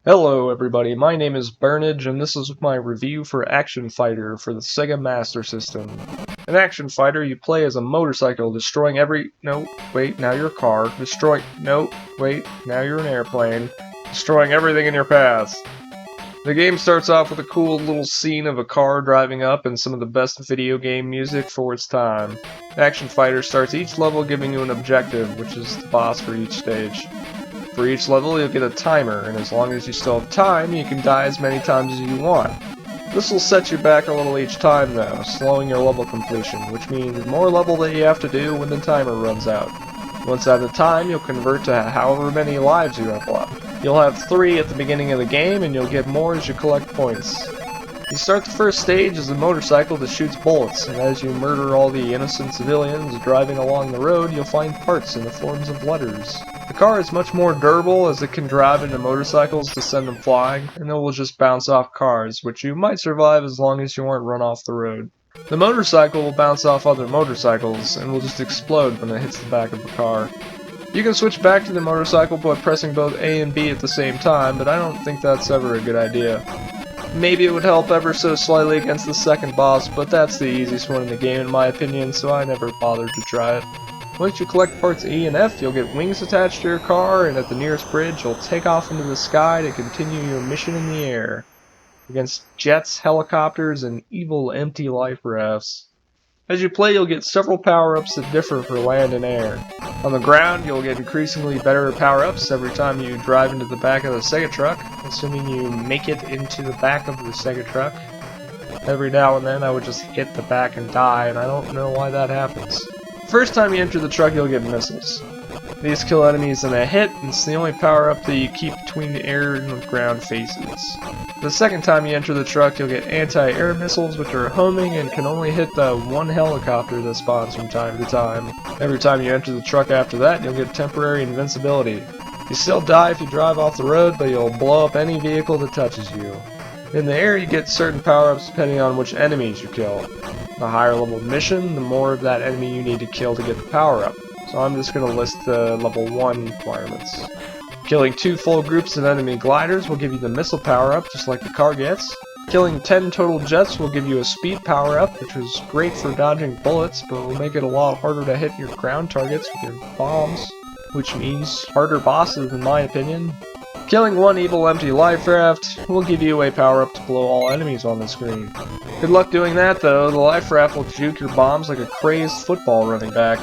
Hello everybody, my name is Burnage and this is my review for Action Fighter for the Sega Master System. In Action Fighter, you play as a motorcycle, destroying now you're a car. Now you're an airplane. Destroying everything in your path. The game starts off with a cool little scene of a car driving up and some of the best video game music for its time. Action Fighter starts each level giving you an objective, which is the boss for each stage. For each level, you'll get a timer, and as long as you still have time, you can die as many times as you want. This will set you back a little each time, though, slowing your level completion, which means more level that you have to do when the timer runs out. Once out of time, you'll convert to however many lives you have left. You'll have 3 at the beginning of the game, and you'll get more as you collect points. You start the first stage as a motorcycle that shoots bullets, and as you murder all the innocent civilians driving along the road, you'll find parts in the forms of letters. The car is much more durable as it can drive into motorcycles to send them flying, and it will just bounce off cars, which you might survive as long as you aren't run off the road. The motorcycle will bounce off other motorcycles, and will just explode when it hits the back of the car. You can switch back to the motorcycle by pressing both A and B at the same time, but I don't think that's ever a good idea. Maybe it would help ever so slightly against the second boss, but that's the easiest one in the game in my opinion, so I never bothered to try it. Once you collect parts E and F, you'll get wings attached to your car, and at the nearest bridge, you'll take off into the sky to continue your mission in the air against jets, helicopters, and evil empty life rafts. As you play, you'll get several power-ups that differ for land and air. On the ground, you'll get increasingly better power-ups every time you drive into the back of the Sega truck, assuming you make it into the back of the Sega truck. Every now and then, I would just hit the back and die, and I don't know why that happens. First time you enter the truck, you'll get missiles. These kill enemies in a hit, and it's the only power-up that you keep between the air and the ground phases. The second time you enter the truck, you'll get anti-air missiles, which are homing and can only hit the one helicopter that spawns from time to time. Every time you enter the truck after that, you'll get temporary invincibility. You still die if you drive off the road, but you'll blow up any vehicle that touches you. In the air, you get certain power-ups depending on which enemies you kill. The higher level mission, the more of that enemy you need to kill to get the power-up. So I'm just going to list the level 1 requirements. Killing 2 full groups of enemy gliders will give you the missile power-up, just like the car gets. Killing 10 total jets will give you a speed power-up, which is great for dodging bullets, but will make it a lot harder to hit your ground targets with your bombs, which means harder bosses in my opinion. Killing 1 evil empty life raft will give you a power-up to blow all enemies on the screen. Good luck doing that though, the life raft will juke your bombs like a crazed football running back.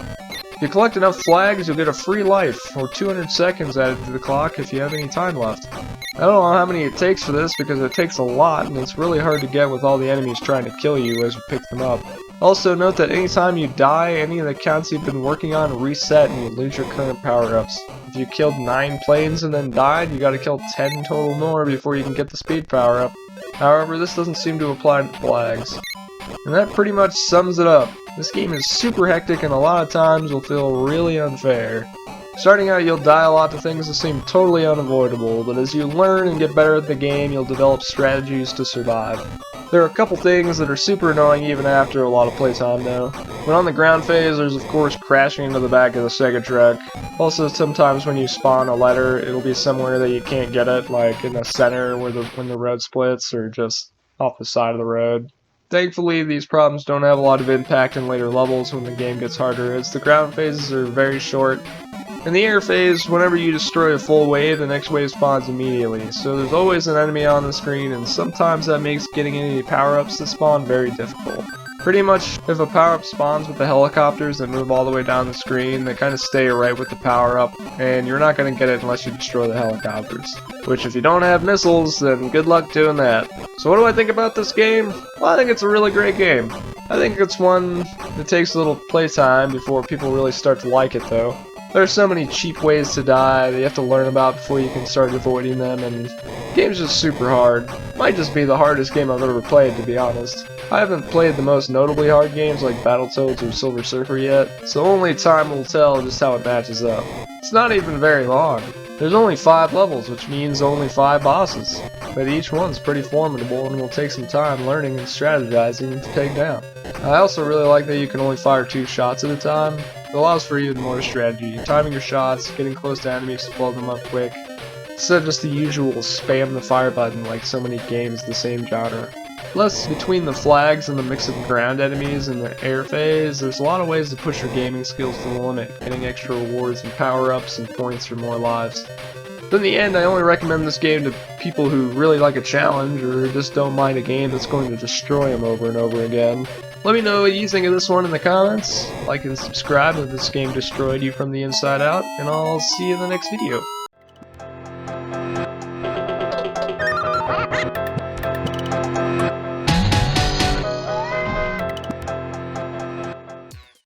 If you collect enough flags, you'll get a free life, or 200 seconds added to the clock if you have any time left. I don't know how many it takes for this because it takes a lot and it's really hard to get with all the enemies trying to kill you as you pick them up. Also note that anytime you die, any of the counts you've been working on reset and you lose your current power-ups. If you killed 9 planes and then died, you gotta kill 10 total more before you can get the speed power-up. However, this doesn't seem to apply to flags. And that pretty much sums it up. This game is super hectic and a lot of times will feel really unfair. Starting out, you'll die a lot to things that seem totally unavoidable, but as you learn and get better at the game, you'll develop strategies to survive. There are a couple things that are super annoying even after a lot of playtime though. When on the ground phase, there's of course crashing into the back of the Sega truck. Also, sometimes when you spawn a letter, it'll be somewhere that you can't get it, like in the center where when the road splits, or just off the side of the road. Thankfully, these problems don't have a lot of impact in later levels when the game gets harder, as the ground phases are very short. In the air phase, whenever you destroy a full wave, the next wave spawns immediately, so there's always an enemy on the screen, and sometimes that makes getting any power-ups that spawn very difficult. Pretty much, if a power-up spawns with the helicopters that move all the way down the screen, they kind of stay right with the power-up, and you're not going to get it unless you destroy the helicopters. Which, if you don't have missiles, then good luck doing that. So what do I think about this game? Well, I think it's a really great game. I think it's one that takes a little playtime before people really start to like it, though. There are so many cheap ways to die that you have to learn about before you can start avoiding them, and the game's just super hard. Might just be the hardest game I've ever played, to be honest. I haven't played the most notably hard games like Battletoads or Silver Surfer yet, so only time will tell just how it matches up. It's not even very long. There's only 5 levels, which means only 5 bosses, but each one's pretty formidable and will take some time learning and strategizing to take down. I also really like that you can only fire 2 shots at a time. It allows for even more strategy, timing your shots, getting close to enemies to blow them up quick. instead of just the usual spam the fire button like so many games of the same genre. Plus, between the flags and the mix of ground enemies and the air phase, there's a lot of ways to push your gaming skills to the limit, getting extra rewards and power-ups and points for more lives. But in the end, I only recommend this game to people who really like a challenge or just don't mind a game that's going to destroy them over and over again. Let me know what you think of this one in the comments. Like and subscribe if this game destroyed you from the inside out, and I'll see you in the next video.